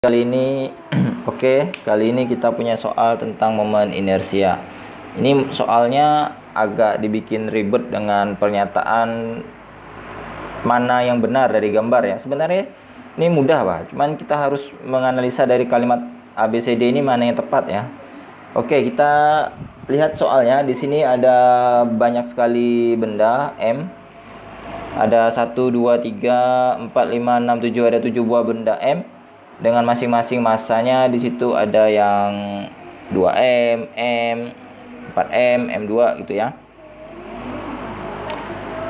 Kali ini kali ini kita punya soal tentang momen inersia. Ini soalnya agak dibikin ribet dengan pernyataan mana yang benar dari gambar ya. Sebenarnya ini mudah, Pak. Cuman kita harus menganalisa dari kalimat ABCD ini mana yang tepat ya. Oke, kita lihat soalnya. Di sini ada banyak sekali benda M. Ada 1, 2, 3, 4, 5, 6, 7, ada 7 buah benda M dengan masing-masing masanya. Di situ ada yang 2M, M, 4M, M2 gitu ya.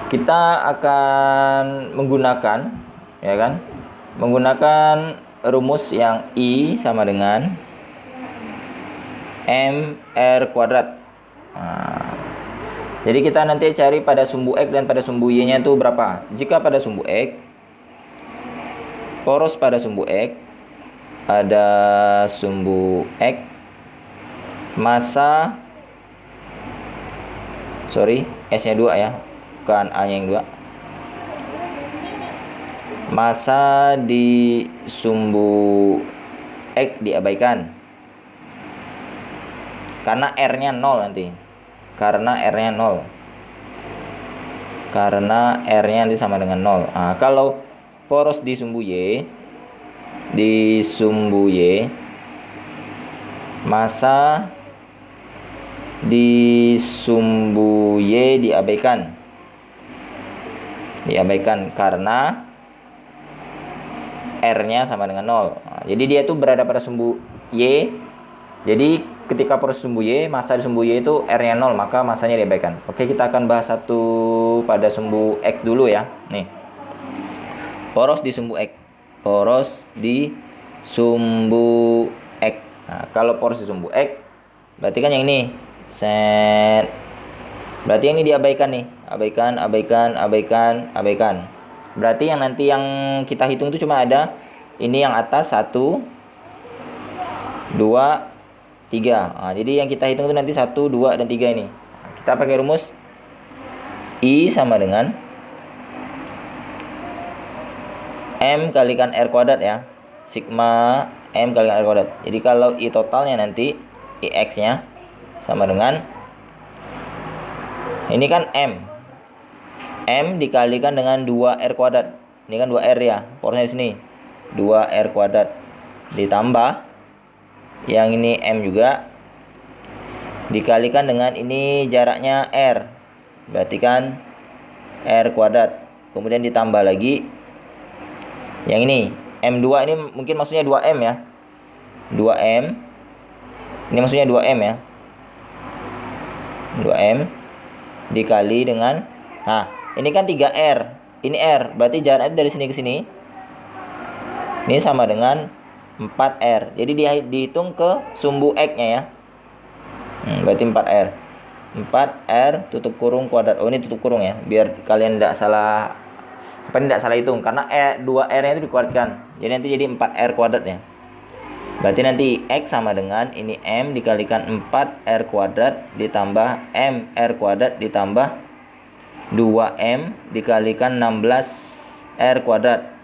Kita akan menggunakan rumus yang I sama dengan MR kuadrat. Jadi kita nanti cari pada sumbu X dan pada sumbu Y nya itu berapa. Jika pada sumbu X, poros pada sumbu X, ada sumbu X, massa, S nya 2 ya, bukan A nya yang 2. Massa di sumbu X diabaikan karena R nya 0 nanti. Karena R nya nanti sama dengan 0. Nah, kalau poros di sumbu Y, massa di sumbu Y diabaikan karena R nya sama dengan 0. Nah, jadi dia itu berada pada sumbu Y. Jadi ketika poros sumbu Y, massa di sumbu Y itu R nya 0, maka massanya diabaikan. Oke, kita akan bahas satu pada sumbu X dulu ya. Nih, poros di sumbu X. Nah, kalau poros di sumbu X, berarti kan yang ini berarti yang ini diabaikan nih. Abaikan. Berarti yang nanti yang kita hitung itu cuma ada ini yang atas 1, 2, 3. Nah, jadi yang kita hitung itu nanti 1, 2, dan 3 ini. Nah, kita pakai rumus I sama dengan M kalikan R kuadrat ya. Sigma M kalikan R kuadrat. Jadi kalau I totalnya nanti IX nya sama dengan, ini kan M dikalikan dengan 2R kuadrat. Ini kan 2R ya, porosnya di sini 2R kuadrat, ditambah yang ini M juga, dikalikan dengan ini jaraknya R, berarti kan R kuadrat. Kemudian ditambah lagi yang ini M2, ini mungkin maksudnya 2M ya, 2M, ini maksudnya 2M ya, 2M dikali dengan, nah ini kan 3R, ini R, berarti jaraknya dari sini ke sini, ini sama dengan 4R. Jadi dia dihitung ke sumbu X nya ya. Berarti 4R. 4R tutup kurung kuadrat. Oh, ini tutup kurung ya, biar kalian tidak salah hitung, karena 2R nya itu dikuadratkan. Jadi nanti jadi 4R kuadrat ya. Berarti nanti X sama dengan ini M dikalikan 4R kuadrat ditambah MR kuadrat ditambah 2M dikalikan 16R kuadrat.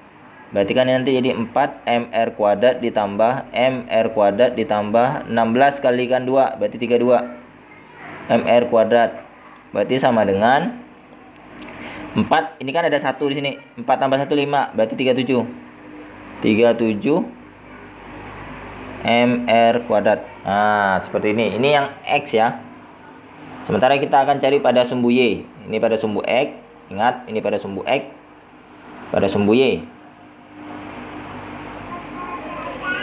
Berarti kan nanti jadi 4MR kuadrat ditambah MR kuadrat ditambah 16 kalikan 2, berarti 32 MR kuadrat. Berarti sama dengan 4, ini kan ada 1 di sini, 4 tambah 1 5, berarti 37 MR kuadrat. Nah, seperti ini. Ini yang X ya. Sementara kita akan cari pada sumbu Y. Ini pada sumbu X. Ingat, ini pada sumbu X, pada sumbu Y.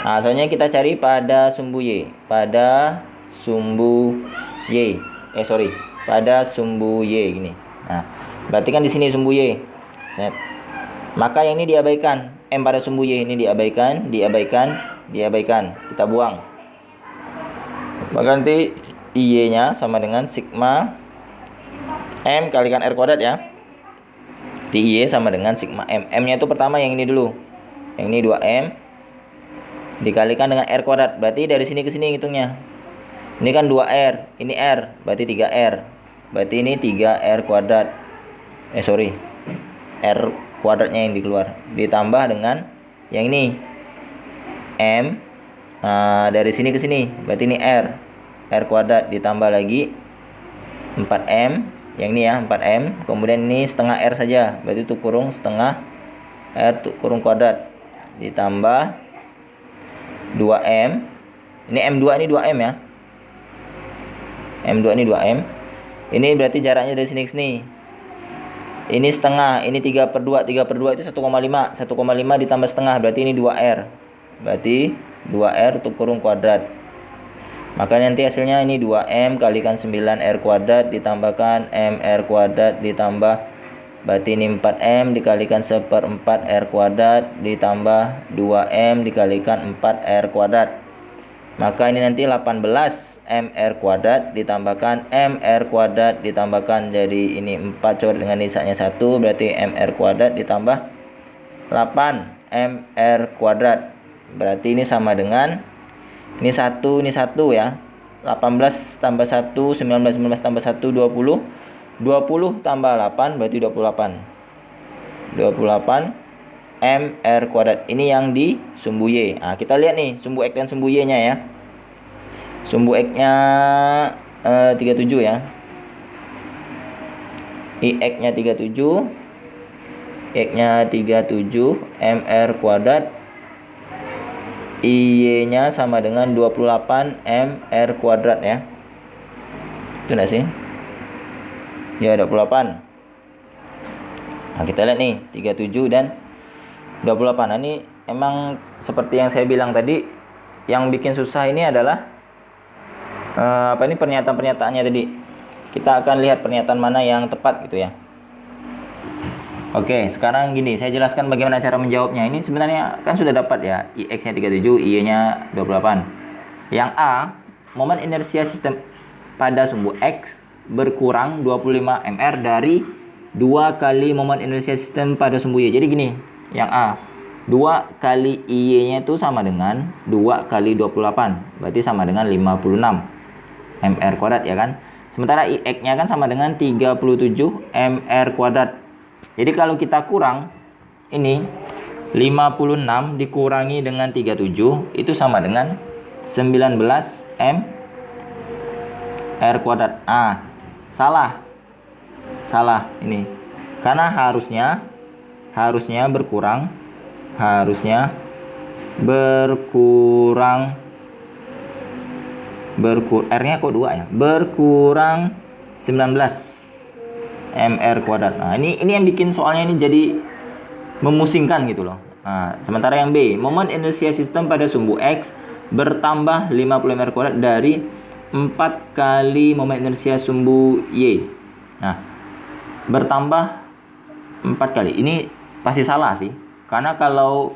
Nah, soalnya kita cari pada sumbu Y. Pada sumbu Y gini. Nah, berarti kan di sini sumbu Y. Set. Maka yang ini diabaikan. M pada sumbu Y ini diabaikan. Kita buang. Maka nanti Y-nya sama dengan sigma M kalikan R kuadrat ya. Y sama dengan sigma M. M-nya itu pertama yang ini dulu. Yang ini 2M dikalikan dengan R kuadrat. Berarti dari sini ke sini hitungnya. Ini kan 2R, ini R, berarti 3R. Berarti ini 3R kuadrat. R kuadratnya yang dikeluar. Ditambah dengan yang ini M. Nah, dari sini ke sini berarti ini R kuadrat ditambah lagi 4M, yang ini ya 4M, kemudian ini setengah R saja, berarti itu kurung setengah R kurung kuadrat ditambah 2M. Ini M2 ini 2M ya. M2 ini 2M. Ini berarti jaraknya dari sini ke sini. Ini setengah, ini 3/2. 3/2 itu 1,5. 1,5 ditambah setengah berarti ini 2R. Berarti 2R untuk kurung kuadrat. Maka nanti hasilnya ini 2M kalikan 9R kuadrat ditambahkan MR kuadrat ditambah, berarti ini 4M dikalikan 1/4 R kuadrat ditambah 2M dikalikan 4R kuadrat. Maka ini nanti 18 MR kuadrat ditambahkan MR kuadrat ditambahkan jadi ini 4 coret dengan nisanya 1, berarti MR kuadrat ditambah 8 MR kuadrat. Berarti ini sama dengan ini 1 ya. 18 tambah 1 19, 19 tambah 1 20. 20 tambah 8 berarti 28. 28 MR kuadrat. Ini yang di sumbu Y. Nah, kita lihat nih sumbu X dan sumbu Y-nya ya. Sumbu X-nya 37 ya. IX-nya 37. X-nya 37 MR kuadrat. IY-nya sama dengan 28 MR kuadrat ya. Itu enggak sih? Ya 28. Nah, kita lihat nih 37 dan 28. Nah, ini emang seperti yang saya bilang tadi, yang bikin susah ini adalah ini pernyataan-pernyataannya tadi. Kita akan lihat pernyataan mana yang tepat gitu ya. Oke, sekarang gini, saya jelaskan bagaimana cara menjawabnya. Ini sebenarnya kan sudah dapat ya, IX-nya 37, Y-nya 28. Yang A, momen inersia sistem pada sumbu X berkurang 25 mR dari 2 kali momen inersia sistem pada sumbu Y. Jadi gini, yang A, 2 kali IY-nya itu sama dengan 2 kali 28, berarti sama dengan 56 mR kuadrat ya kan. Sementara IX-nya kan sama dengan 37 mR kuadrat. Jadi kalau kita kurang ini 56 dikurangi dengan 37 itu sama dengan 19 M R kuadrat. Salah ini. Karena harusnya berkurang R-nya kok 2 ya. Berkurang 19 MR kuadrat. Nah, ini yang bikin soalnya ini jadi memusingkan gitu loh. Nah, sementara yang B, momen inersia sistem pada sumbu X bertambah 50 MR kuadrat dari 4 kali momen inersia sumbu Y. Nah, bertambah 4 kali. Ini pasti salah sih. Karena kalau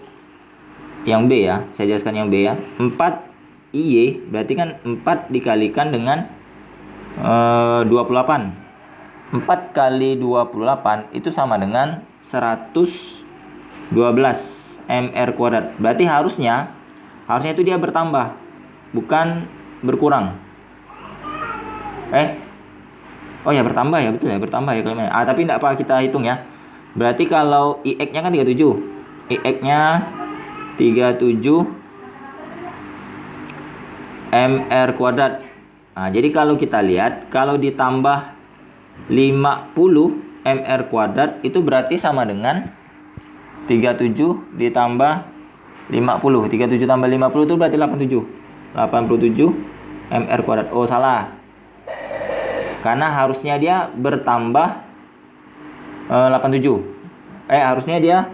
yang B ya, saya jelaskan yang B ya. 4 IY berarti kan 4 dikalikan dengan 28. 4 kali 28 itu sama dengan 112 MR kuadrat. Berarti harusnya itu dia bertambah, bukan berkurang. Oh ya bertambah ya, betul ya, bertambah ya kalimatnya. Tapi tidak apa kita hitung ya. Berarti kalau IX-nya kan 37. IX-nya 37 MR kuadrat. Nah, jadi kalau kita lihat, kalau ditambah 50 MR kuadrat itu berarti sama dengan 37 ditambah 50. 37 tambah 50 itu berarti 87. 87 MR kuadrat. Oh, salah. Karena harusnya dia bertambah 87. Harusnya dia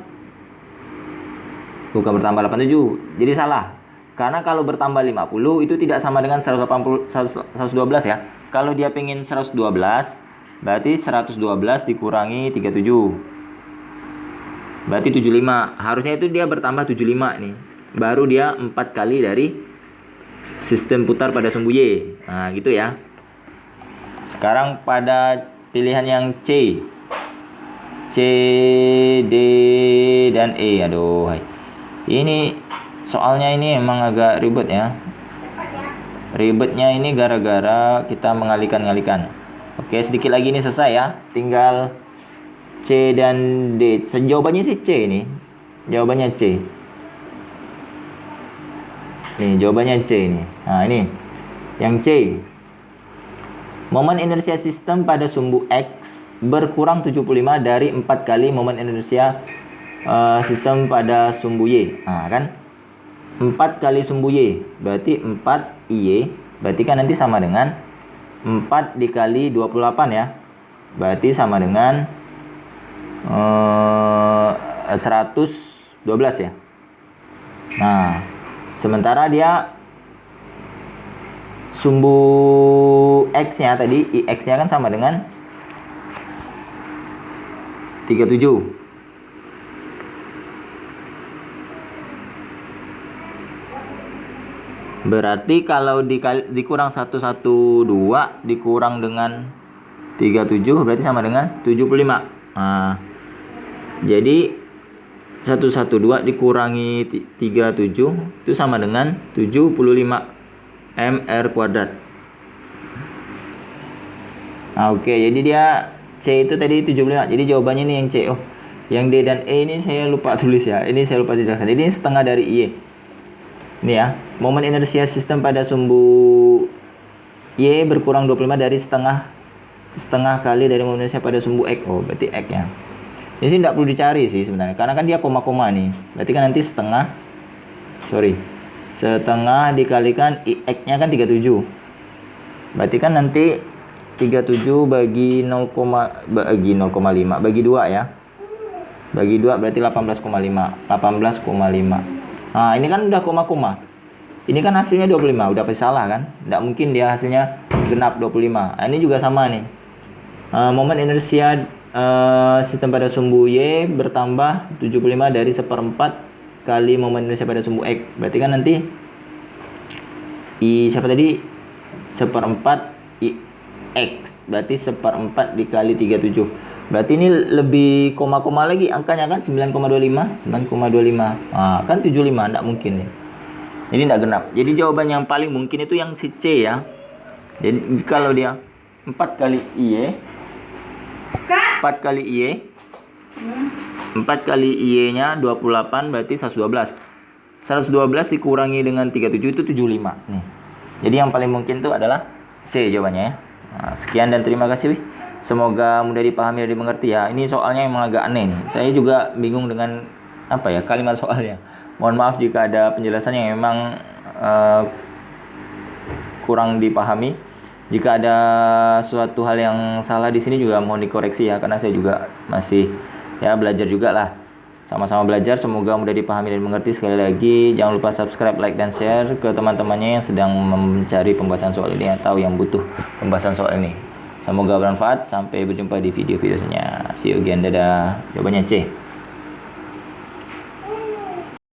bukan bertambah 87. Jadi salah. Karena kalau bertambah 50 itu tidak sama dengan 112 ya. Kalau dia pengen 112 berarti 112 dikurangi 37. Berarti 75. Harusnya itu dia bertambah 75 nih. Baru dia 4 kali dari sistem putar pada sumbu Y. Nah, gitu ya. Sekarang pada pilihan yang C. C, D, dan E. Aduh. Ini soalnya ini emang agak ribet ya. Ribetnya ini gara-gara kita mengalihkan-alihkan. Oke, sedikit lagi ini selesai ya. Tinggal C dan D. Jawabannya sih C ini. Jawabannya C. Nih, jawabannya C nih. Nah, ini. Yang C. Momen inersia sistem pada sumbu X berkurang 75 dari 4 kali momen inersia sistem pada sumbu Y. Nah, kan? 4 kali sumbu Y. Berarti 4 Y. Berarti kan nanti sama dengan 4 dikali 28 ya. Berarti sama dengan 112 ya. Nah, sementara dia sumbu X-nya tadi, X-nya kan sama dengan 37. Berarti kalau dikurang 112 dikurang dengan 37 berarti sama dengan 75. Nah, jadi 112 dikurangi 37 itu sama dengan 75 mr kuadrat. Nah, oke, jadi dia C itu tadi 75. Jadi jawabannya nih yang C. Oh, yang D dan E ini saya lupa tulis ya. Ini saya lupa jelaskan. Jadi ini setengah dari Y. Ini ya, momen inersia sistem pada sumbu Y berkurang 25 dari setengah kali dari momen inersia pada sumbu X. Oh, berarti X ya. Ini sih tidak perlu dicari sih sebenarnya, karena kan dia koma-koma nih. Berarti kan nanti setengah dikalikan X-nya kan 37. Berarti kan nanti 37 bagi 0, bagi 0,5 bagi 2 ya. Bagi 2 berarti 18,5. Nah, ini kan udah koma-koma. Ini kan hasilnya 25, udah pasti salah kan? Tidak mungkin dia hasilnya genap 25. Nah, ini juga sama nih. Momen inersia sistem pada sumbu Y bertambah 75 dari 1/4 kali momen inersia pada sumbu X. Berarti kan nanti siapa tadi? 1/4 X. Berarti 1/4 dikali 37. Berarti ini lebih koma-koma lagi angkanya kan 9,25. Nah, kan 75, enggak mungkin nih. Jadi enggak genap. Jadi jawaban yang paling mungkin itu yang si C ya. Jadi kalau dia 4 kali Y 4 kali Y-nya 28 berarti 112. 112 dikurangi dengan 37 itu 75 nih. Jadi yang paling mungkin itu adalah C jawabannya ya. Nah, sekian dan terima kasih. Semoga mudah dipahami dan dimengerti ya. Ini soalnya emang agak aneh nih. Saya juga bingung dengan kalimat soalnya. Mohon maaf jika ada penjelasan yang memang kurang dipahami. Jika ada suatu hal yang salah di sini juga mohon dikoreksi ya, karena saya juga masih ya belajar juga lah. Sama-sama belajar, semoga mudah dipahami dan dimengerti. Sekali lagi jangan lupa subscribe, like dan share ke teman-temannya yang sedang mencari pembahasan soal ini atau yang butuh pembahasan soal ini. Semoga bermanfaat. Sampai berjumpa di video-video selanjutnya. See you again. Dadah. Jawabannya C.